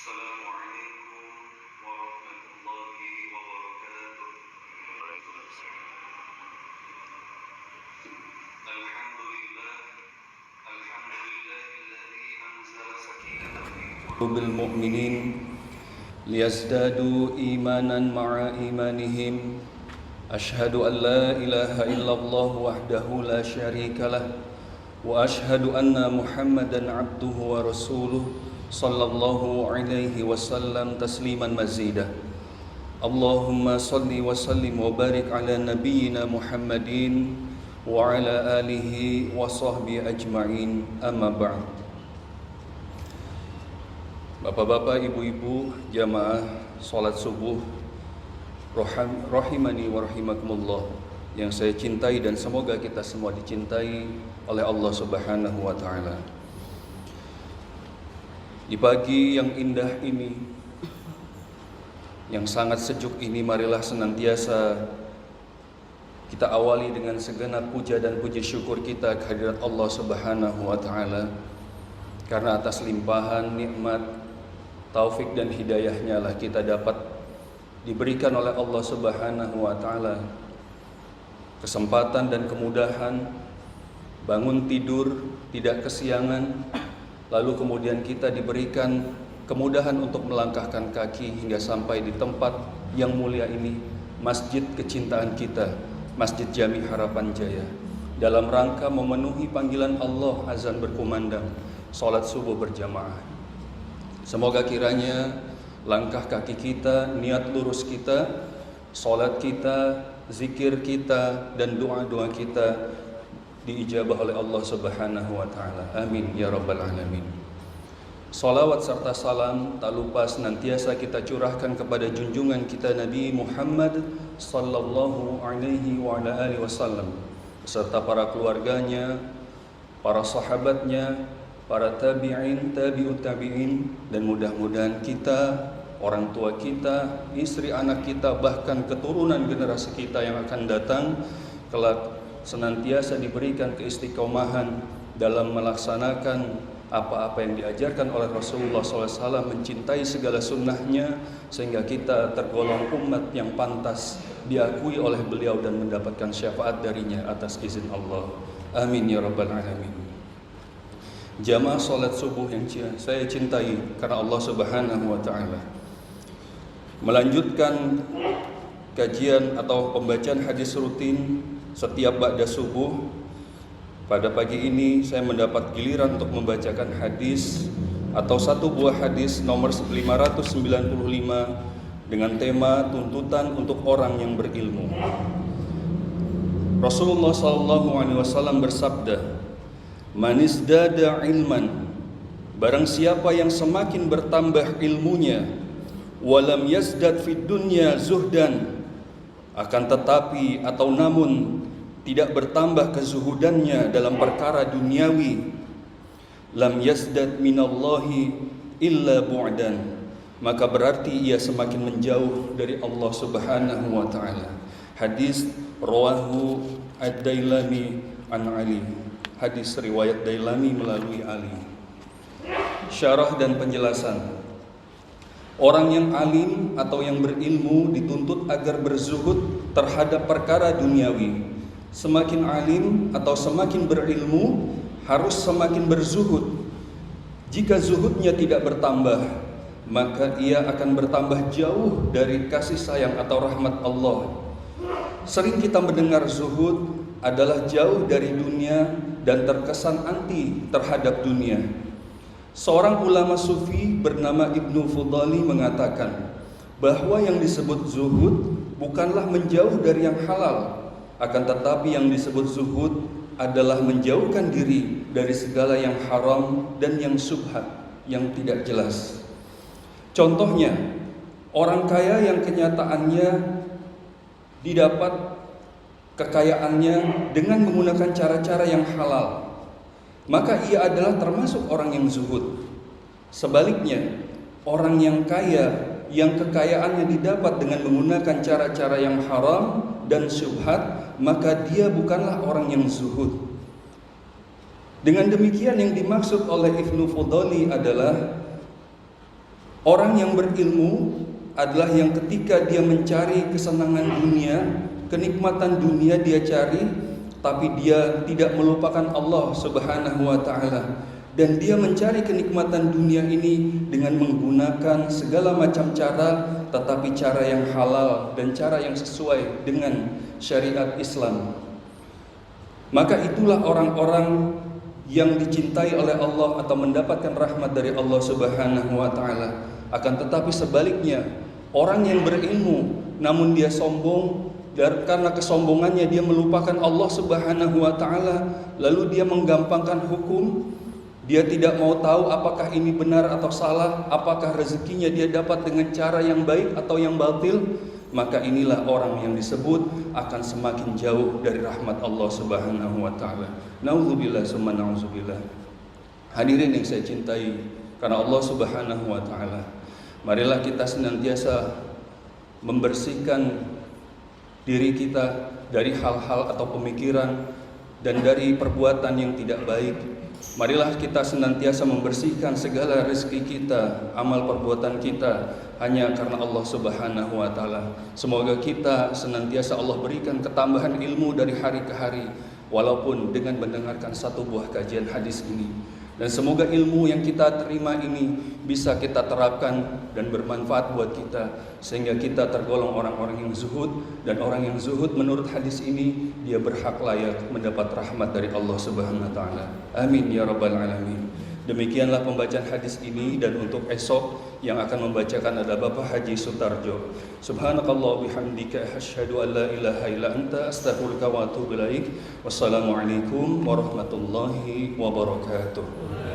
Assalamualaikum warahmatullahi wabarakatuh. Alhamdulillah, alhamdulillahilladzi anzala sakinatahu fi qulubil mu'minin liyazdadu imanan ma'a imanihim. Ashhadu an la ilaha illallah wahdahu la syarikalah wa ashhadu anna Muhammadan abduhu wa rasuluh sallallahu alaihi wasallam tasliman mazidah. Allahumma salli wa sallim wa barik ala nabiyyina Muhammadin wa ala alihi wa sahbihi ajma'in, amma ba'd. Bapak-bapak, ibu-ibu, jamaah salat subuh rahimani wa rahimakumullah yang saya cintai dan semoga kita semua dicintai oleh Allah Subhanahu wa taala. Di pagi yang indah ini, yang sangat sejuk ini, marilah senantiasa kita awali dengan segenap puja dan puji syukur kita kehadirat Allah Subhanahu wa taala, karena atas limpahan nikmat, taufik dan hidayahnya lah kita dapat diberikan oleh Allah Subhanahu wa taala kesempatan dan kemudahan bangun tidur tidak kesiangan, lalu kemudian kita diberikan kemudahan untuk melangkahkan kaki hingga sampai di tempat yang mulia ini, masjid kecintaan kita, Masjid Jami Harapan Jaya, dalam rangka memenuhi panggilan Allah azan berkumandang, salat subuh berjamaah. Semoga kiranya langkah kaki kita, niat lurus kita, salat kita, zikir kita, dan doa-doa kita diijabah oleh Allah Subhanahu wa taala. Amin ya rabbal alamin. Salawat serta salam tak lupa senantiasa kita curahkan kepada junjungan kita Nabi Muhammad sallallahu alaihi wa ala alihi wasallam beserta para keluarganya, para sahabatnya, para tabi'in, tabi'ut tabi'in, dan mudah-mudahan kita, orang tua kita, istri anak kita, bahkan keturunan generasi kita yang akan datang kelak senantiasa diberikan keistiqomahan dalam melaksanakan apa-apa yang diajarkan oleh Rasulullah SAW, mencintai segala sunnahnya, sehingga kita tergolong umat yang pantas diakui oleh beliau dan mendapatkan syafaat darinya atas izin Allah. Amin ya rabbal alamin. Jamaah salat subuh yang saya cintai karena Allah Subhanahu wa taala, melanjutkan kajian atau pembacaan hadis rutin setiap ba'da subuh. Pada pagi ini saya mendapat giliran untuk membacakan hadis atau satu buah hadis nomor 595 dengan tema tuntutan untuk orang yang berilmu. Rasulullah SAW bersabda, "Man izdada ilman, barang siapa yang semakin bertambah ilmunya, walam yazdad fid dunya zuhdan, akan tetapi atau namun tidak bertambah kezuhudannya dalam perkara duniawi, lam yazdad minallahi illa bu'dan, maka berarti ia semakin menjauh dari Allah Subhanahu wa taala." Hadis rawahu ad-Dailami an Ali. Hadis riwayat Dailami melalui Ali. Syarah dan penjelasan. Orang yang alim atau yang berilmu dituntut agar berzuhud terhadap perkara duniawi. Semakin alim atau semakin berilmu harus semakin berzuhud. Jika zuhudnya tidak bertambah, maka ia akan bertambah jauh dari kasih sayang atau rahmat Allah. Sering kita mendengar zuhud adalah jauh dari dunia dan terkesan anti terhadap dunia. Seorang ulama sufi bernama Ibnu Fudali mengatakan bahwa yang disebut zuhud bukanlah menjauh dari yang halal, akan tetapi yang disebut zuhud adalah menjauhkan diri dari segala yang haram dan yang syubhat, yang tidak jelas. Contohnya, orang kaya yang kenyataannya didapat kekayaannya dengan menggunakan cara-cara yang halal, maka ia adalah termasuk orang yang zuhud. Sebaliknya, orang yang kaya yang kekayaannya didapat dengan menggunakan cara-cara yang haram dan syubhat, maka dia bukanlah orang yang zuhud. Dengan demikian yang dimaksud oleh Ibnu Fudali adalah Orang yang berilmu adalah yang ketika dia mencari kesenangan dunia, kenikmatan dunia dia cari, tapi dia tidak melupakan Allah Subhanahu wa taala. Dan dia mencari kenikmatan dunia ini dengan menggunakan segala macam cara, tetapi cara yang halal dan cara yang sesuai dengan syariat Islam. Maka itulah orang-orang yang dicintai oleh Allah atau mendapatkan rahmat dari Allah Subhanahu wa taala. Akan tetapi sebaliknya, orang yang berilmu namun dia sombong, dan karena kesombongannya dia melupakan Allah Subhanahu wa taala, lalu dia menggampangkan hukum. Dia tidak mau tahu apakah ini benar atau salah, apakah rezekinya dia dapat dengan cara yang baik atau yang batil. Maka inilah orang yang disebut akan semakin jauh dari rahmat Allah Subhanahu wa taala. Nauzubillah summa nauzubillah. Hadirin yang saya cintai karena Allah Subhanahu wa taala, marilah kita senantiasa membersihkan diri kita dari hal-hal atau pemikiran dan dari perbuatan yang tidak baik. Marilah kita senantiasa membersihkan segala rezeki kita, amal perbuatan kita hanya karena Allah Subhanahu wa taala. Semoga kita senantiasa Allah berikan ketambahan ilmu dari hari ke hari, walaupun dengan mendengarkan satu buah kajian hadis ini. Dan semoga ilmu yang kita terima ini bisa kita terapkan dan bermanfaat buat kita, sehingga kita tergolong orang-orang yang zuhud. Dan orang yang zuhud menurut hadis ini, dia berhak layak mendapat rahmat dari Allah Subhanahu wa taala. Amin ya rabbal alamin. Demikianlah pembacaan hadis ini, dan untuk esok yang akan membacakan adalah Bapak Haji Sutarjo. Subhanakallah bihamdika asyhadu an la ilaha illa anta astaghfiruka wa atubu ilaik. Wassalamualaikum warahmatullahi wabarakatuh.